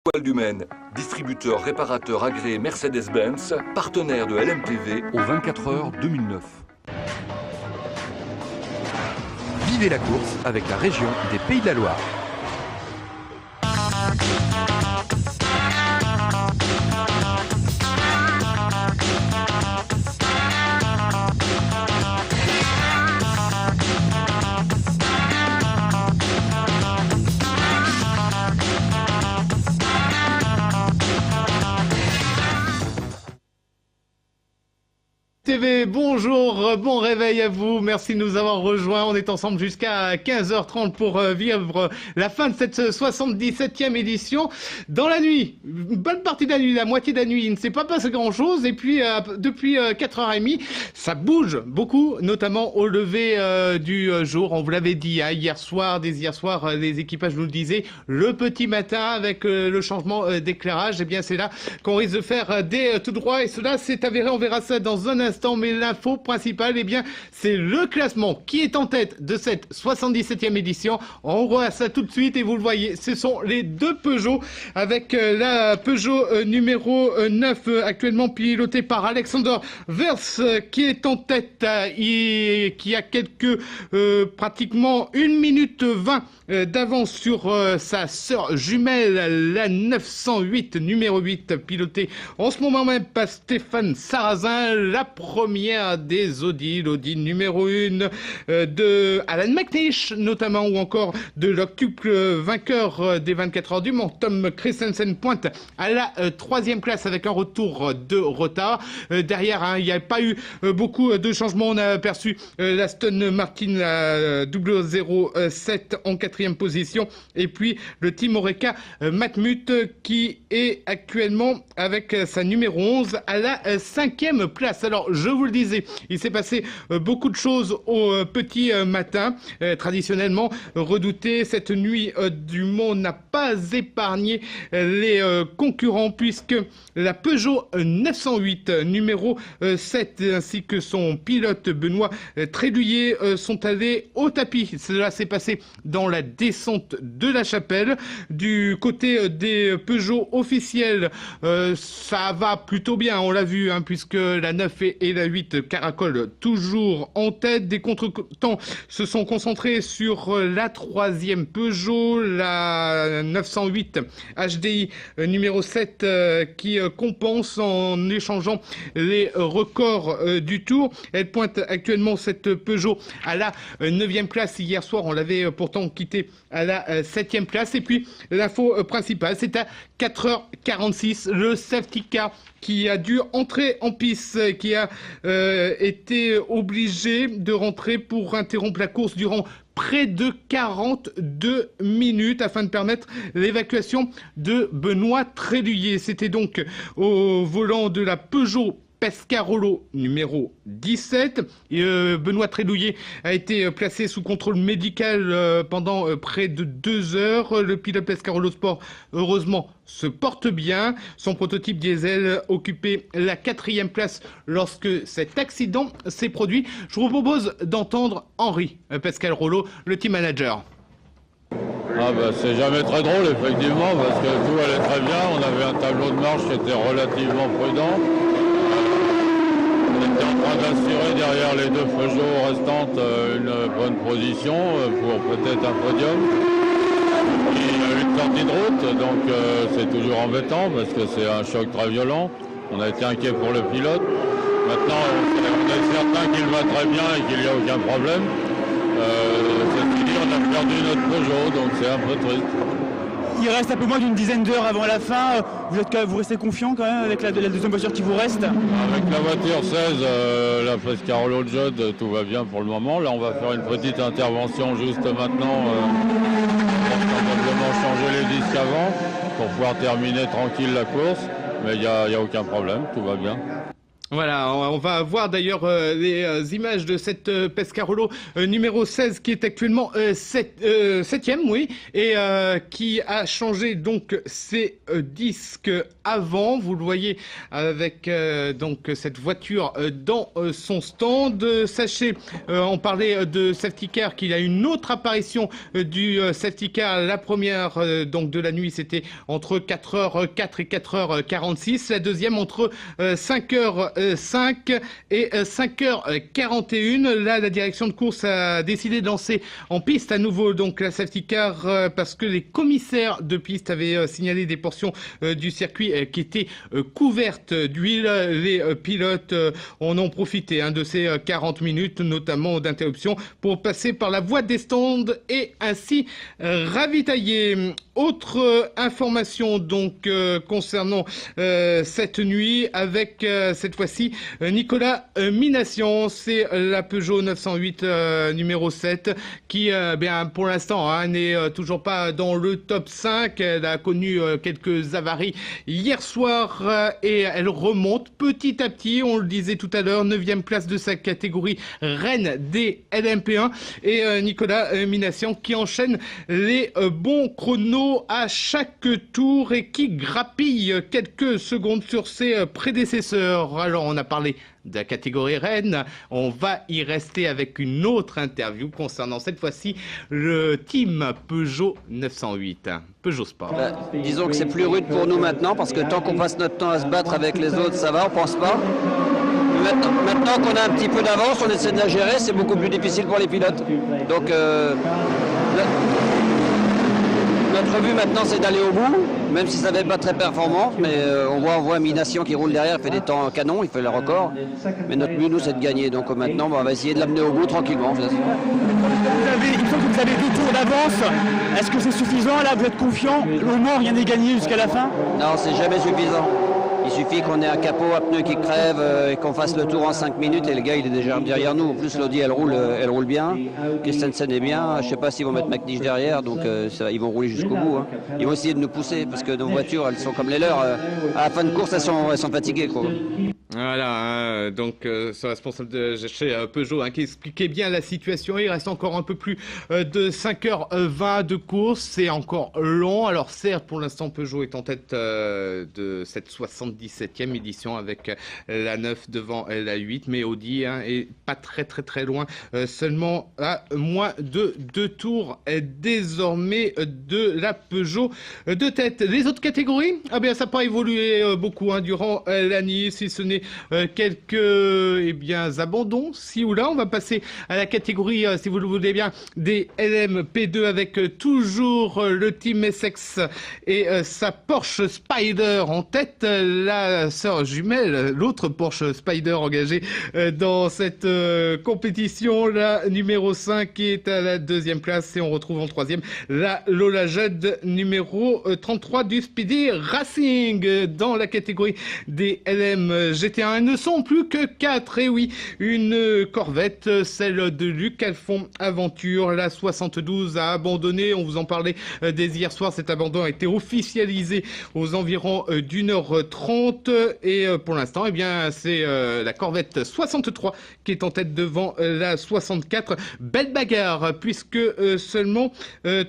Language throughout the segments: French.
Étoile du Maine, distributeur réparateur agréé Mercedes-Benz, partenaire de LMPV au 24 heures 2009. Vivez la course avec la région des Pays de la Loire. TV, bonjour, bon réveil à vous, merci de nous avoir rejoints, on est ensemble jusqu'à 15h30 pour vivre la fin de cette 77e édition. Dans la nuit, une bonne partie de la nuit, la moitié de la nuit, il ne s'est pas passé grand chose et puis depuis 4h30, ça bouge beaucoup, notamment au lever du jour, on vous l'avait dit hier soir, les équipages nous le disaient, le petit matin avec le changement d'éclairage, et bien c'est là qu'on risque de faire des tout droits et cela s'est avéré, on verra ça dans un instant. Mais l'info principale, eh bien, c'est le classement qui est en tête de cette 77e édition. On voit ça tout de suite et vous le voyez, ce sont les deux Peugeot avec la Peugeot numéro 9 actuellement pilotée par Alexander Vers qui est en tête et qui a pratiquement 1 minute 20 d'avance sur sa sœur jumelle, la 908 numéro 8 pilotée en ce moment même par Stéphane Sarrazin, la première des Audi, l'Audi numéro 1 de Alan McNish notamment, ou encore de l'octuple vainqueur des 24 heures du Mans, Tom Christensen, pointe à la 3e place avec un retour de retard. Derrière, il n'y a pas eu beaucoup de changements. On a aperçu l'Aston Martin 007 en 4e position et puis le Team Oreca Matmut qui est actuellement avec sa numéro 11 à la 5e place. Alors, je vous le disais, il s'est passé beaucoup de choses au petit matin. Traditionnellement redouté, cette nuit du Mans n'a pas épargné les concurrents puisque la Peugeot 908 numéro 7 ainsi que son pilote Benoît Tréduyer sont allés au tapis. Cela s'est passé dans la descente de la Chapelle. Du côté des Peugeot officiels, ça va plutôt bien, on l'a vu, puisque la 9 et la 8 caracolent toujours en tête. Des contretemps se sont concentrés sur la 3e Peugeot, la 908 HDI numéro 7 qui compense en échangeant les records du Tour. Elle pointe actuellement cette Peugeot à la 9e place. Hier soir, on l'avait pourtant quitté à la 7e place. Et puis, l'info principale, c'est à 4h46, le safety car qui a dû entrer en piste, qui a été obligé de rentrer pour interrompre la course durant près de 42 minutes afin de permettre l'évacuation de Benoît Tréduyer. C'était donc au volant de la Peugeot Pescarolo numéro 17. Benoît Trédouillet a été placé sous contrôle médical pendant près de 2 heures. Le pilote Pescarolo Sport, heureusement, se porte bien. Son prototype diesel occupait la 4e place lorsque cet accident s'est produit. Je vous propose d'entendre Henri Pescarolo, le team manager. C'est jamais très drôle effectivement parce que tout allait très bien. On avait un tableau de marche qui était relativement prudent. On était en train d'assurer derrière les deux Peugeot restantes une bonne position pour peut-être un podium. Il y a eu une sortie de route, donc c'est toujours embêtant parce que c'est un choc très violent. On a été inquiet pour le pilote. Maintenant, on est certain qu'il va très bien et qu'il n'y a aucun problème. C'est fini, on a perdu notre Peugeot, donc c'est un peu triste. Il reste un peu moins d'une dizaine d'heures avant la fin. Vous restez confiant quand même avec la deuxième voiture qui vous reste? Avec la voiture 16, la Pescarolo Judd, tout va bien pour le moment. Là, on va faire une petite intervention juste maintenant pour probablement changer les disques avant pour pouvoir terminer tranquille la course. Mais il n'y a aucun problème, tout va bien. Voilà, on va voir d'ailleurs les images de cette Pescarolo numéro 16 qui est actuellement 7e, oui, et qui a changé donc ses disques avant. Vous le voyez avec donc cette voiture dans son stand. Sachez, on parlait de safety car, qu'il y a une autre apparition du safety car. La première donc de la nuit, c'était entre 4h04 et 4h46. La deuxième entre 5h05 et 5h41. Là, la direction de course a décidé de lancer en piste à nouveau donc la safety car parce que les commissaires de piste avaient signalé des portions du circuit qui étaient couvertes d'huile. Les pilotes en ont profité de ces 40 minutes, notamment d'interruption, pour passer par la voie des stands et ainsi ravitailler. Autre information donc concernant cette nuit avec cette fois-ci Nicolas Minassian, c'est la Peugeot 908 numéro 7 qui bien pour l'instant n'est toujours pas dans le top 5. Elle a connu quelques avaries hier soir et elle remonte petit à petit, on le disait tout à l'heure, 9e place de sa catégorie reine des LMP1 et Nicolas Minassian qui enchaîne les bons chronos à chaque tour et qui grappille quelques secondes sur ses prédécesseurs. Alors on a parlé de la catégorie reine, on va y rester avec une autre interview concernant cette fois-ci le team Peugeot 908, Peugeot Sport. Disons que c'est plus rude pour nous maintenant parce que tant qu'on passe notre temps à se battre avec les autres, ça va, on pense pas. Maintenant qu'on a un petit peu d'avance, on essaie de la gérer, c'est beaucoup plus difficile pour les pilotes. Donc notre but maintenant c'est d'aller au bout, même si ça n'est pas très performant, mais on voit Minassian qui roule derrière, il fait des temps canon, il fait le record. Mais notre but nous c'est de gagner, donc maintenant on va essayer de l'amener au bout tranquillement. Il faut que vous avez 2 tours d'avance, est-ce que c'est suffisant là, vous êtes confiant? Au moins rien n'est gagné jusqu'à la fin? Non, c'est jamais suffisant. Il suffit qu'on ait un capot à pneus qui crève et qu'on fasse le tour en 5 minutes et le gars il est déjà derrière nous. En plus l'Audi elle roule bien, Christensen est bien, je ne sais pas s'ils vont mettre McNish derrière, donc ils vont rouler jusqu'au bout. Ils vont essayer de nous pousser parce que nos voitures elles sont comme les leurs, à la fin de course elles sont fatiguées quoi. Voilà, donc ce responsable de chez Peugeot qui expliquait bien la situation. Il reste encore un peu plus de 5h20 de course, c'est encore long. Alors certes, pour l'instant, Peugeot est en tête de cette 77e édition avec la 9 devant la 8, mais Audi est pas très loin, seulement à moins de 2 tours désormais de la Peugeot de tête. Les autres catégories, bien ça n'a pas évolué beaucoup durant l'année, si ce n'est quelques abandons, si ou là. On va passer à la catégorie, si vous le voulez bien, des LMP2 avec toujours le team Essex et sa Porsche Spyder en tête, la sœur jumelle, l'autre Porsche Spyder engagée dans cette compétition, la numéro 5 qui est à la 2e place et on retrouve en 3e la Lola Judd numéro 33 du Speedy Racing. Dans la catégorie des LM GT1, ils ne sont plus que 4, et oui, une Corvette, celle de Luc Alphon Aventure, la 72 a abandonné, on vous en parlait dès hier soir, cet abandon a été officialisé aux environs d'1h30 et pour l'instant, c'est la Corvette 63 qui est en tête devant la 64. Belle bagarre puisque seulement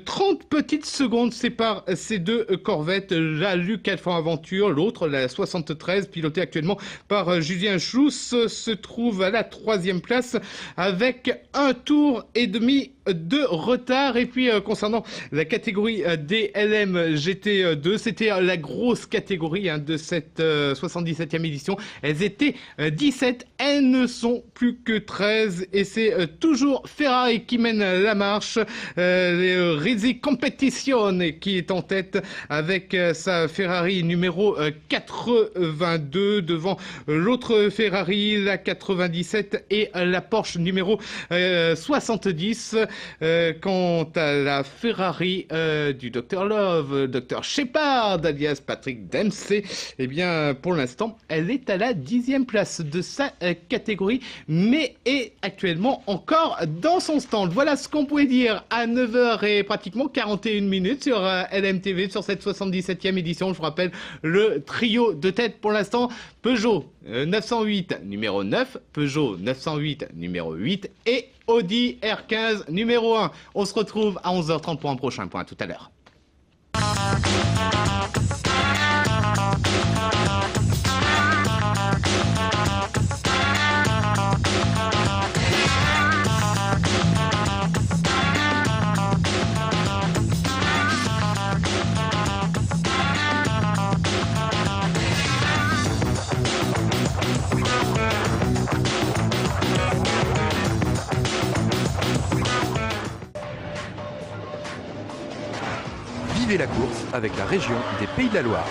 30 petites secondes séparent ces deux Corvettes, la Luc Alphon Aventure, l'autre, la 73, pilotée actuellement par Julien Schluss, se trouve à la 3e place avec 1 tour et demi de retard. Et puis concernant la catégorie des LM GT2, c'était la grosse catégorie de cette 77e édition. Elles étaient 17, elles ne sont plus que 13 et c'est toujours Ferrari qui mène la marche. Les Risi Competition qui est en tête avec sa Ferrari numéro 82 devant l'autre Ferrari, la 97 et la Porsche numéro 70. Quant à la Ferrari du Dr Love, Dr Shepard, alias Patrick Dempsey, eh bien, pour l'instant, elle est à la 10e place de sa catégorie, mais est actuellement encore dans son stand. Voilà ce qu'on pouvait dire à 9h et pratiquement 41 minutes sur LMTV, sur cette 77e édition. Je vous rappelle le trio de tête pour l'instant: Peugeot 908 numéro 9, Peugeot 908 numéro 8 et Audi R15 numéro 1. On se retrouve à 11h30 pour un prochain point. À tout à l'heure. Vivez la course avec la région des Pays de la Loire.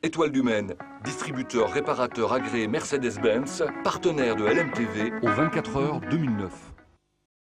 Étoile du Maine, distributeur réparateur agréé Mercedes-Benz, partenaire de LMTV aux 24 heures 2009.